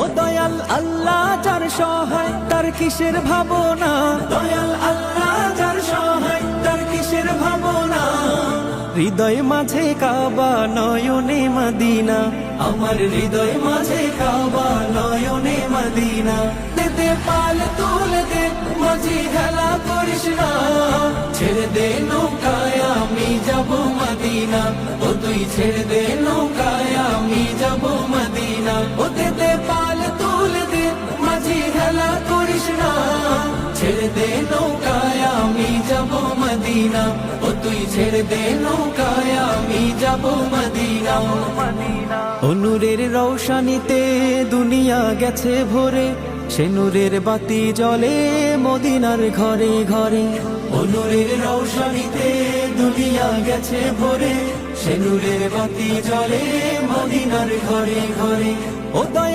ও দয়াল আল্লাহ যার সহায় তার কিসের ভাবনা, দয়াল আল্লাহ যার সহায় তার কিসের ভাবনা। হৃদয় মাঝে কাবা নয়নে মদিনা, আমার হৃদয় মাঝে কাবা নয়নে মদিনা। দে পাল তুলে দে মাঝি হেলা করিস না, ছেড়ে দে নৌকায় আমি যাব মদিনা। ও তুই ছেড়ে দে নৌকায় আমি যাব মদিনা। ও দে পাল তুলে দে মাঝি হেলা করিস না, ছেড়ে দে নৌকায় আমি যাব মদিনা। ও তুই ছেড়ে দে নৌকায় আমি যাব মদিনা। ও নূরের রৌশনীতে দুনিয়া গেছে ভরে, সে নূরের বাতি জ্বলে মদিনার ঘরে ঘরে। ও নূরের রৌশনীতে দুনিয়া গেছে ভরে, সে নূরের বাতি জ্বলে মদিনার ঘরে ঘরে। ও দয়া